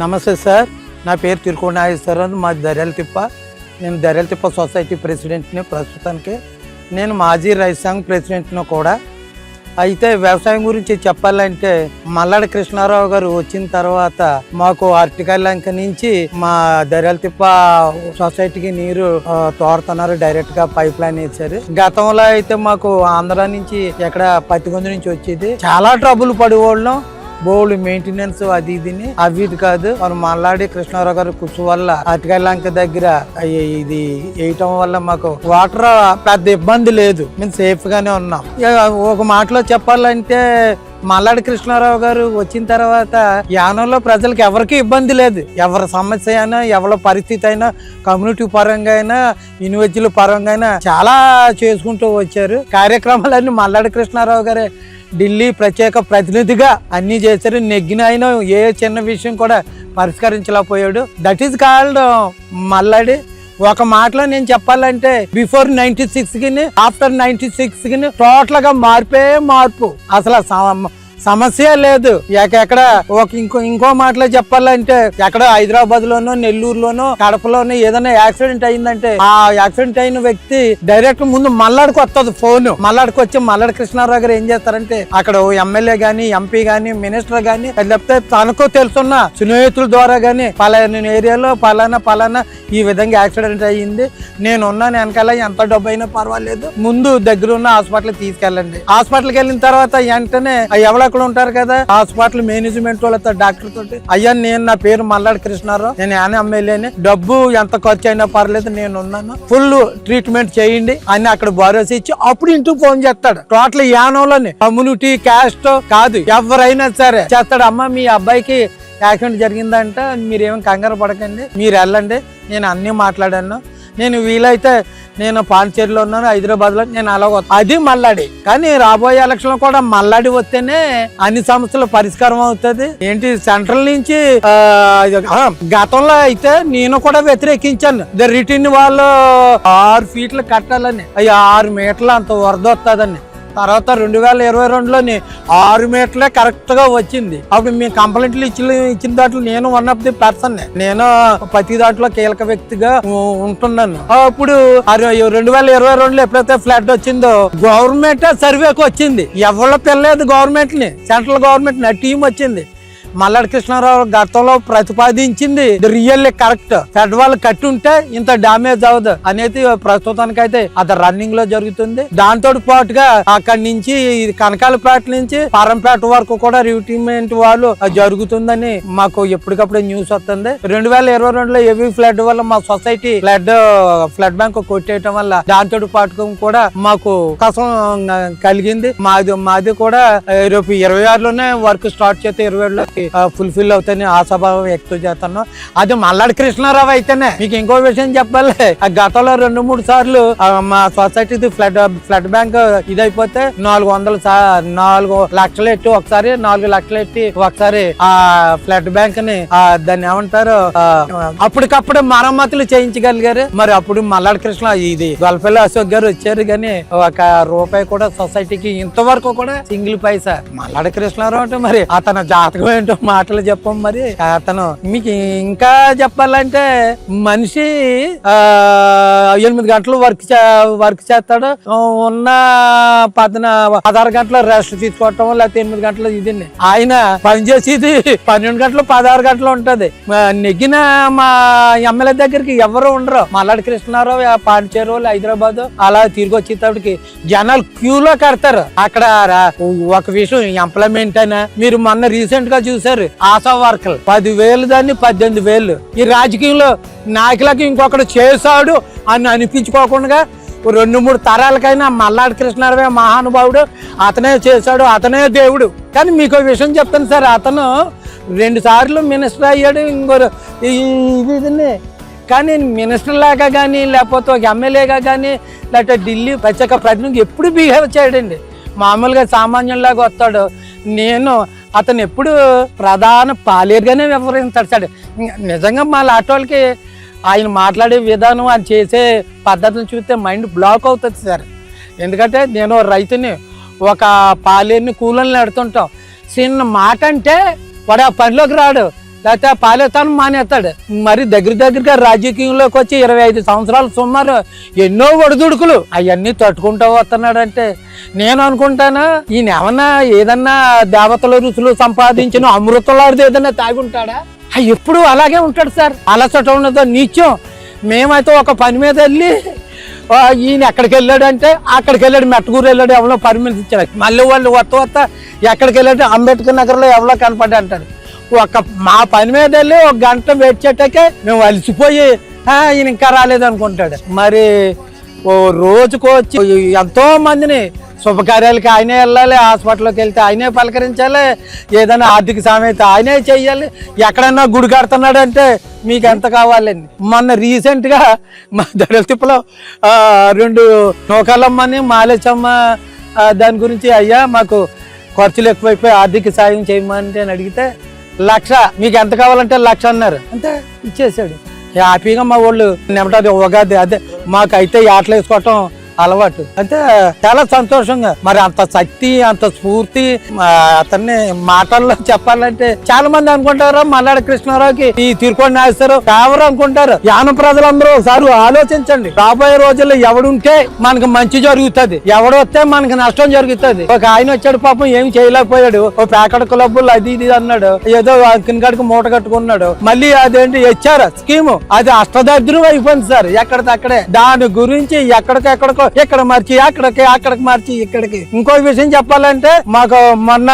నమస్తే సార్, నా పేరు తిరుకోణ నాగేశ్వరరావు, మాది దర్యాలతిప్ప. నేను దర్యాలతిప్ప సొసైటీ ప్రెసిడెంట్ని. ప్రస్తుతానికి నేను మాజీ రైతు సంఘ ప్రెసిడెంట్ను కూడా. అయితే వ్యవసాయం గురించి చెప్పాలంటే మల్లాడి కృష్ణారావు గారు వచ్చిన తర్వాత మాకు అరటికాయలంక నుంచి మా దర్యాలతిప్ప సొసైటీకి నీరు తోడుతున్నారు. డైరెక్ట్ గా పైప్ లైన్ వేసారు. గతంలో అయితే మాకు ఆంధ్ర నుంచి ఎక్కడ పత్తిగొందు నుంచి వచ్చేది. చాలా ట్రబుల్ పడేవాళ్ళం. బోర్డు మెయింటెనెన్స్ అది ఇదిని అవి కాదు. మనం మల్లాడి కృష్ణారావు గారు కృషి వల్ల అరటికాయలంక దగ్గర ఇది వేయటం వల్ల మాకు వాటర్ పెద్ద ఇబ్బంది లేదు. మేము సేఫ్ గానే ఉన్నాం. ఒక మాటలో చెప్పాలంటే మల్లాడి కృష్ణారావు గారు వచ్చిన తర్వాత యానంలో ప్రజలకు ఎవరికి ఇబ్బంది లేదు. ఎవరి సమస్య అయినా, ఎవరి పరిస్థితి అయినా, కమ్యూనిటీ పరంగా అయినా, ఇండివిజువల్ పరంగా అయినా చాలా చేసుకుంటూ వచ్చారు. కార్యక్రమాలన్నీ మల్లాడి కృష్ణారావు గారే ఢిల్లీ ప్రత్యేక ప్రతినిధిగా అన్ని చేశారు. నెగ్గిన ఆయన ఏ చిన్న విషయం కూడా పరిష్కరించలేకపోయాడు. That is called Malladi. ఒక మాటలో నేను చెప్పాలంటే బిఫోర్ 96 కి ఆఫ్టర్ 96 కి టోటల్ గా మార్పు. అసలు సమస్య లేదు. ఎక్కడ ఇంకో మాటలో చెప్పాలంటే ఎక్కడ హైదరాబాద్ లోనో, నెల్లూరులోనో, కడపలోనో ఏదైనా యాక్సిడెంట్ అయిందంటే ఆ యాక్సిడెంట్ అయిన వ్యక్తి డైరెక్ట్ ముందు మల్లాడికి వస్తుంది ఫోన్. మల్లాడికి వచ్చి మల్లాడి కృష్ణారావు గారు ఏం చేస్తారంటే అక్కడ ఎమ్మెల్యే గాని, ఎంపీ గాని, మినిస్టర్ గాని, లేకపోతే తనకు తెలుసున్న స్నేహితుల ద్వారా గాని పలానా ఏరియాలో పలానా ఈ విధంగా యాక్సిడెంట్ అయ్యింది, నేను ఉన్నాను వెనకాల, ఎంత డబ్బు అయినా పర్వాలేదు, ముందు దగ్గర ఉన్న హాస్పిటల్ తీసుకెళ్ళండి. హాస్పిటల్కి వెళ్ళిన తర్వాత వెంటనే ఎవడ ఉంటారు కదా హాస్పిటల్ మేనేజ్మెంట్ వాళ్ళతో, డాక్టర్ తోటి, అయ్యా నేను నా పేరు మల్లాడి కృష్ణారావు, నేను ఆయన ఎమ్మెల్యేని, డబ్బు ఎంత ఖర్చు అయినా పర్లేదు, నేను ఉన్నాను, ఫుల్ ట్రీట్మెంట్ చేయండి అని అక్కడ భరోసా ఇచ్చి అప్పుడు ఇంటికి ఫోన్ చేస్తాడు. టోటల్ యానంలోని కమ్యూనిటీ క్యాస్ట్ కాదు, ఎవరైనా సరే చేస్తాడు. అమ్మ మీ అబ్బాయికి యాక్సిడెంట్ జరిగిందంట, మీరేమో కంగారు పడకండి, మీరు వెళ్ళండి, నేను అన్ని మాట్లాడాను, నేను వీలైతే నేను పాండిచేరిలో ఉన్నాను, హైదరాబాద్ లో, నేను అలా అది మల్లాడి. కానీ రాబోయే ఎలక్షన్ లో కూడా మల్లాడి వస్తేనే అన్ని సమస్యలు పరిష్కారం అవుతుంది. ఏంటి సెంట్రల్ నుంచి గతంలో అయితే నేను కూడా వ్యతిరేకించాను. రిటర్న్ వాళ్ళు 6 ఫీట్లు కట్టాలని, 6 మీటర్లు అంత వరద వస్తుందని. తర్వాత 2022లోని 6 మీటర్లే కరెక్ట్ గా వచ్చింది. అప్పుడు మేము కంప్లైంట్లు ఇచ్చిన దాంట్లో నేను వన్ ఆఫ్ ది పర్సన్. నేను ప్రతి దాంట్లో కీలక వ్యక్తిగా ఉంటున్నాను. అప్పుడు 2022లో ఎప్పుడైతే ఫ్లడ్ వచ్చిందో గవర్నమెంట్ సర్వేకి వచ్చింది. ఎవరో పిల్లలేదు గవర్నమెంట్ ని, సెంట్రల్ గవర్నమెంట్ ని, టీం వచ్చింది. మల్లాడి కృష్ణారావు గతంలో ప్రతిపాదించింది రియల్లీ కరెక్ట్. ఫ్లడ్ వాళ్ళు కట్టి ఉంటే ఇంత డామేజ్ అవ్వదు అనేది ప్రస్తుతానికి అయితే అది రన్నింగ్ లో జరుగుతుంది. దాంతో పాటుగా అక్కడి నుంచి కనకాలపేట నుంచి పారంపేట వరకు కూడా రిట్రీట్మెంట్ వాళ్ళు జరుగుతుందని మాకు ఎప్పటికప్పుడు న్యూస్ వస్తుంది. 2022లో హెవీ ఫ్లడ్ వల్ల మా సొసైటీ ఫ్లడ్ బ్యాంక్ కొట్టేయటం వల్ల దాంతో పాటు కూడా మాకు కష్టం కలిగింది. మాది కూడా రేపు 26లోనే వర్క్ స్టార్ట్ చేస్తే 27లోకి ఫుల్ఫిల్ అవుతాయని ఆశాభావం వ్యక్తం చేస్తాను. అది మల్లాడి కృష్ణారావు అయితేనే. మీకు ఇంకో విషయం చెప్పాలి, గతంలో 2-3 సార్లు మా సొసైటీ ఫ్లడ్ బ్యాంక్ ఇదైపోతే 400 లక్షలు ఎట్టి ఒకసారి, 4 లక్షలు ఎట్టి ఒకసారి ఆ ఫ్లడ్ బ్యాంక్ ని దాన్ని ఏమంటారు అప్పటికప్పుడు మరమ్మతులు చేయించగలిగారు. మరి అప్పుడు మల్లాడి కృష్ణ ఇది గొల్పల్లి అశోక్ గారు వచ్చారు, కానీ 1 రూపాయి కూడా సొసైటీకి ఇంతవరకు కూడా సింగిల్ పైసా. మల్లాడి కృష్ణారావు అంటే మరి అతను జాతకం ఏంటో మాటలు చెప్పం. మరి అతను మీకు ఇంకా చెప్పాలంటే మనిషి 8 గంటలు వర్క్ చేస్తాడు, ఉన్న 16 గంటలు రెస్ట్ తీసుకోవటం, లేకపోతే 8 గంటలు ఇదండి. ఆయన పనిచేసేది 12 గంటలు 16 గంటలు ఉంటది. నెగ్గిన మా ఎమ్మెల్యే దగ్గరికి ఎవరు ఉండరు. మల్లాడి కృష్ణారావు పాండిచేరి వాళ్ళు, హైదరాబాద్ అలా తిరిగి వచ్చేటప్పటికి జనాలు క్యూలో కడతారు. అక్కడ ఒక విషయం ఎంప్లాయ్మెంట్ అయినా మీరు మొన్న రీసెంట్ గా చూసారు ఆశా వర్కర్లు 10,000 దాన్ని 18,000. ఈ రాజకీయంలో నాయకులకి ఇంకొకటి చేశాడు అని అనిపించుకోకుండా 2-3 తరాలకైనా మల్లాడి కృష్ణారావే మహానుభావుడు, అతనే చేశాడు, అతనే దేవుడు. కానీ మీకు విషయం చెప్తాను సార్, అతను 2 సార్లు మినిస్టర్ అయ్యాడు. ఇది కానీ మినిస్టర్ లాగా కానీ, లేకపోతే ఒక ఎమ్మెల్యేగా కానీ, లేకపోతే ఢిల్లీ ప్రత్యేక ప్రతినిధి ఎప్పుడు బిహేవ్ చేయడండి. మామూలుగా సామాన్యులాగా వస్తాడు. అతను ఎప్పుడు ప్రధాన పాలేరుగానే వ్యవహరిస్తాడు. నిజంగా మా లాంటి ఆయన మాట్లాడే విధానం, ఆయన చేసే పద్ధతులు చూస్తే మైండ్ బ్లాక్ అవుతుంది సార్. ఎందుకంటే నేను రైతుని, ఒక పాలేరుని కూలీని నడుతుంటాం. చిన్న మాట అంటే వాడు ఆ పనిలోకి రాడు. లేకపోతే పాలేస్తాను మానేస్తాడు. మరి దగ్గరగా రాజకీయంలోకి వచ్చి 25 సంవత్సరాలు సుమారు ఎన్నో ఒడిదుడుకులు అవన్నీ తట్టుకుంటూ వస్తున్నాడంటే నేను అనుకుంటానా ఈయన ఏమన్నా ఏదన్నా దేవతల రుచులు సంపాదించిన అమృతలాడితే ఏదన్నా తాగి ఉంటాడా? ఎప్పుడు అలాగే ఉంటాడు సార్. అలసట ఉన్నదో నీచం. మేమైతే ఒక పని మీద వెళ్ళి ఈయన ఎక్కడికి వెళ్ళాడంటే అక్కడికి వెళ్ళాడు, మెట్టగూరు వెళ్ళాడు, ఎవరో పర్మిషన్ ఇచ్చాడు. మళ్ళీ వాళ్ళు వత్త ఎక్కడికి వెళ్ళాడు, అంబేద్కర్ నగర్లో ఎవరో కనపడ్డా అంటాడు. మా పని మీద వెళ్ళి 1 గంట వెయిట్ చేయటాకే మేము అలసిపోయి ఈయన ఇంకా రాలేదు అనుకుంటాడు. మరి ఓ రోజుకు వచ్చి ఎంతో మందిని శుభకార్యాలకి ఆయనే వెళ్ళాలి, హాస్పిటల్కి వెళ్తే ఆయనే పలకరించాలి, ఏదైనా ఆర్థిక సాయం అయితే ఆయనే చెయ్యాలి. ఎక్కడన్నా గుడి కడుతున్నాడు అంటే మీకు ఎంత కావాలండి. మొన్న రీసెంట్గా మా దడలతిప్పలో 2 నూకాలమ్మని మాలేచమ్మ దాని గురించి అయ్యా మాకు ఖర్చులు ఎక్కువైపోయి ఆర్థిక సాయం చేయమంటే అని అడిగితే 1,00,000 మీకు ఎంత కావాలంటే 1,00,000 అన్నారు. అంతే ఇచ్చేసాడు. హ్యాపీగా మా వాళ్ళు నెమటాది ఉగాది అదే మాకైతే ఆటలు వేసుకోవటం అలవాటు. అంటే చాలా సంతోషంగా. మరి అంత శక్తి అంత స్ఫూర్తి అతన్ని మాటల్లో చెప్పాలంటే చాలా మంది అనుకుంటారు మల్లాడి కృష్ణారావుకి ఈ తిరుకోటి నాగేశ్వరరావు ఎవరు అనుకుంటారు. యానం ప్రజలందరూ ఒకసారి ఆలోచించండి. రాబోయే రోజుల్లో ఎవడుంటే మనకు మంచి జరుగుతుంది, ఎవడొస్తే మనకి నష్టం జరుగుతుంది. ఒక ఆయన వచ్చాడు పాపం ఏమి చేయలేకపోయాడు, ఓ ప్యాకెట్ క్లబ్బులు అది ఇది అన్నాడు, ఏదో కిందకాడికి మూట కట్టుకున్నాడు. మళ్ళీ అదేంటి ఇచ్చారు స్కీము, అది అష్టదరిద్రం అయిపోయింది సార్. ఎక్కడికక్కడే దాని గురించి ఎక్కడికెక్కడికో ఇక్కడ మార్చి అక్కడికి మార్చి ఇక్కడికి. ఇంకో విషయం చెప్పాలంటే మాకు మొన్న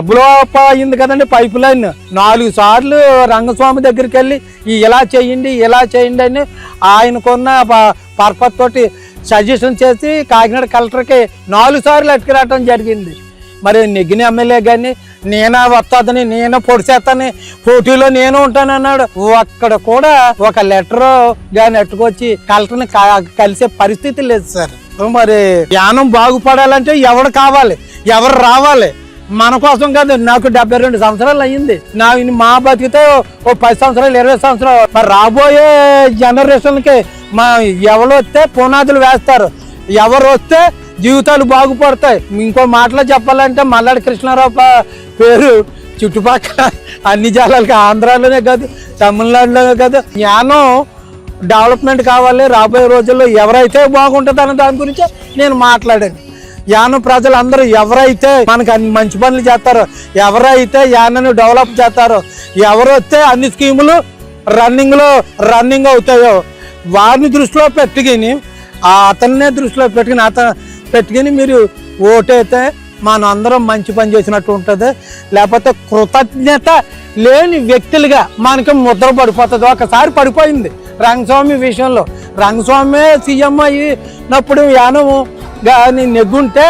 బ్లో అప్ అయింది కదండి పైప్ లైన్. 4 సార్లు రంగస్వామి దగ్గరికి వెళ్ళి ఇలా చేయండి అని ఆయనకున్న పర్పస్ తోటి సజెషన్ చేసి కాకినాడ కలెక్టర్కి 4 సార్లు అట్టుకురావటం జరిగింది. మరి నెగ్గిన ఎమ్మెల్యే కానీ నేనే వస్తాదని నేనే పొడిచేస్తాను పోటీలో నేను ఉంటానన్నాడు. అక్కడ కూడా ఒక లెటర్ కానీ అట్టుకొచ్చి కలెక్టర్ని కలిసే పరిస్థితి లేదు సార్. మరి యానం బాగుపడాలంటే ఎవరు కావాలి, ఎవరు రావాలి? మన కోసం కాదు. నాకు 72 సంవత్సరాలు అయ్యింది. మా బతికితే ఓ 10 సంవత్సరాలు 20 సంవత్సరాలు. మరి రాబోయే జనరేషన్కి ఎవరు వస్తే పునాదులు వేస్తారు, ఎవరు వస్తే జీవితాలు బాగుపడతాయి. ఇంకో మాటలో చెప్పాలంటే మల్లాడి కృష్ణారావు పేరు చుట్టుపక్కల అన్ని జిల్లాలకి, ఆంధ్రాలోనే కాదు తమిళనాడులోనే కాదు, జ్ఞానం డెవలప్మెంట్ కావాలి. రాబోయే రోజుల్లో ఎవరైతే బాగుంటుంది అన్న దాని గురించి నేను మాట్లాడాను. యానం ప్రజలందరూ ఎవరైతే మనకు అన్ని మంచి పనులు చేస్తారో, ఎవరైతే యానను డెవలప్ చేస్తారో, ఎవరు వస్తే అన్ని స్కీములు రన్నింగ్ అవుతాయో వారిని దృష్టిలో పెట్టుకుని అతన్నే దృష్టిలో పెట్టుకుని మీరు ఓటైతే మనం అందరం మంచి పని చేసినట్టు ఉంటుంది. లేకపోతే కృతజ్ఞత లేని వ్యక్తులుగా మనకి ముద్ర పడిపోతుంది. ఒకసారి పడిపోయింది రంగస్వామి విషయంలో. రంగస్వామి సీఎం అయినప్పుడు యానము కానీ నెగ్గుంటే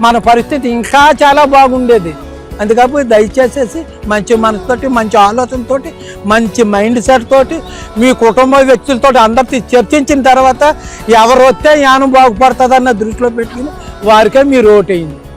మన పరిస్థితి ఇంకా చాలా బాగుండేది. అందుకని దయచేసేసి మంచి మనసుతోటి, మంచి ఆలోచనతోటి, మంచి మైండ్ సెట్ తోటి మీ కుటుంబ వ్యక్తులతో అందరితో చర్చించిన తర్వాత ఎవరు వస్తే యానం బాగుపడుతుంది అన్న దృష్టిలో పెట్టుకుని వారికే మీరు ఓటేయండి.